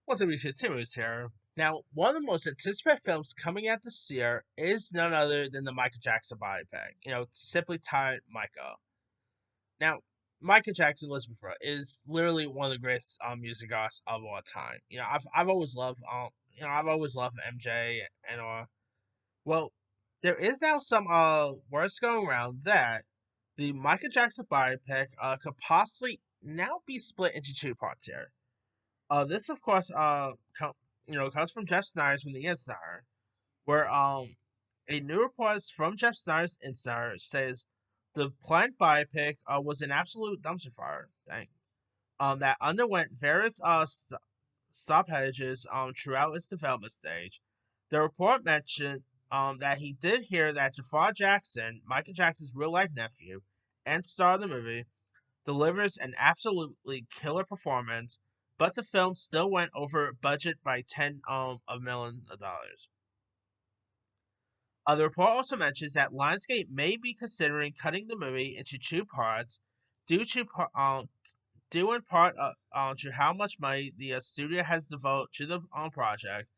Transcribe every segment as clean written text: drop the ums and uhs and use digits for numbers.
What's up, YouTube? Timmy's here. Now, one of the most anticipated films coming out this year is none other than the Michael Jackson biopic. It's simply titled Michael. Now, Michael Jackson, let's be fair, is literally one of the greatest music artists of all time. I've always loved I've always loved MJ and well, there is now some words going around that the Michael Jackson biopic could possibly now be split into two parts here. This of course comes from Jeff Snyder's from the Insider, where a new report from Jeff Snyder's Insider says the planned biopic was an absolute dumpster fire. Dang. That underwent various stoppages throughout its development stage. The report mentioned that he did hear that Jafar Jackson, Michael Jackson's real life nephew and star of the movie, delivers an absolutely killer performance, but the film still went over budget by ten of millions of dollars. The report also mentions that Lionsgate may be considering cutting the movie into two parts, due to due in part to how much money the studio has devoted to the project.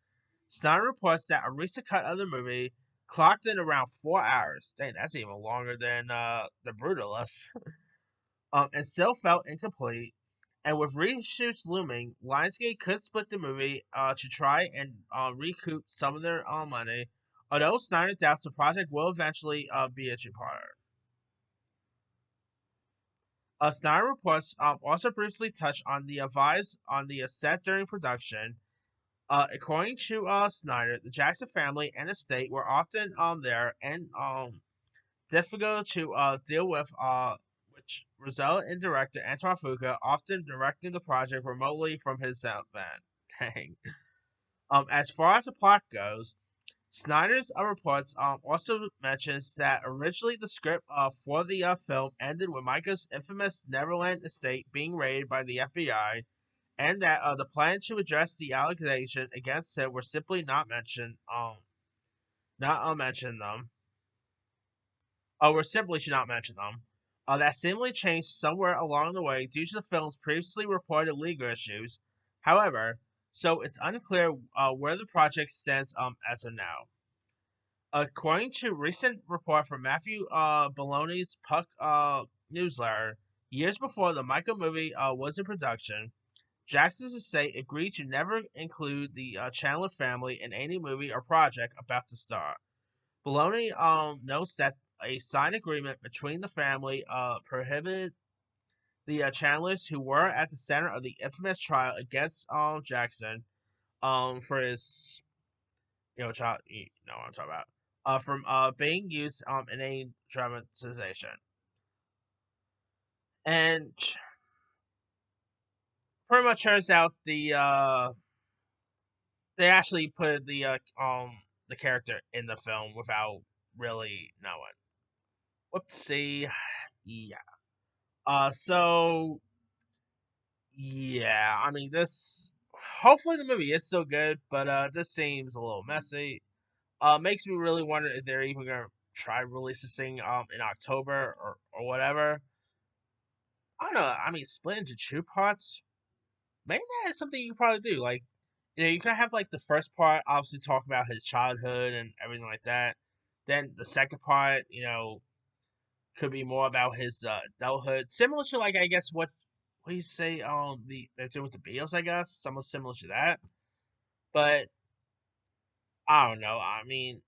Stein reports that a recent cut of the movie clocked in around 4 hours. Dang, that's even longer than the Brutalist. And still felt incomplete. And with reshoots looming, Lionsgate could split the movie to try and recoup some of their money, although Snyder doubts the project will eventually be a two-parter. Snyder reports also briefly touched on the vibes on the set during production. According to Snyder, the Jackson family and estate were often there and difficult to deal with, which resulted in director Antoine Fuqua often directing the project remotely from his van. Dang. As far as the plot goes, Snyder's reports also mentions that originally the script for the film ended with Michael's infamous Neverland estate being raided by the FBI, and that the plan to address the allegation against him were simply not mentioned. Not mention them. Or simply should not mention them. That seemingly changed somewhere along the way due to the film's previously reported legal issues. However, so it's unclear where the project stands as of now. According to a recent report from Matthew Baloney's Puck newsletter, years before the Michael movie was in production, Jackson's estate agreed to never include the Chandler family in any movie or project about to star. Baloney notes that a signed agreement between the family prohibited the Chandlers, who were at the center of the infamous trial against Jackson for his child, you know what I'm talking about, from being used in a dramatization. And pretty much turns out they actually put the character in the film without really knowing. Whoopsie. Yeah. So yeah, I mean this. Hopefully the movie is so good, but this seems a little messy. Makes me really wonder if they're even gonna try release this thing in October or whatever. I don't know. I mean, split into two parts. Maybe that is something you could probably do. Like, you can have like the first part, obviously talk about his childhood and everything like that. Then the second part, could be more about his adulthood, similar to like I guess what do you say they're doing with the Beatles, I guess, somewhat similar to that. But I don't know. I mean,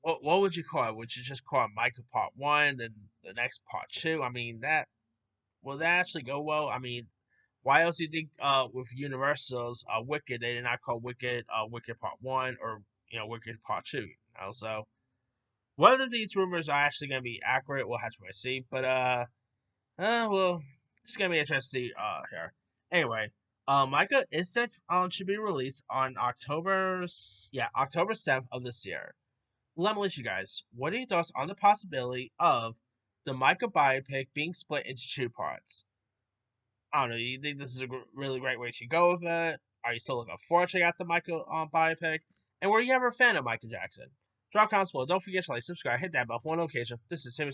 what would you call it? Would you just call it Michael Part One, then the next Part Two? I mean, that will that actually go well? I mean, why else do you think with Universal's Wicked they did not call Wicked Wicked Part One or Wicked Part Two? So whether these rumors are actually going to be accurate, we'll have to wait and see. But well, it's gonna be interesting here. Anyway, Micah is set to be released on October 7th of this year. Let me let you guys. What are your thoughts on the possibility of the Micah biopic being split into two parts? I don't know. You think this is a really great way to go with it? Are you still looking forward to check out the Michael biopic? And were you ever a fan of Michael Jackson? Drop comments below. Don't forget to like, subscribe, hit that bell for notification. This is Timmy.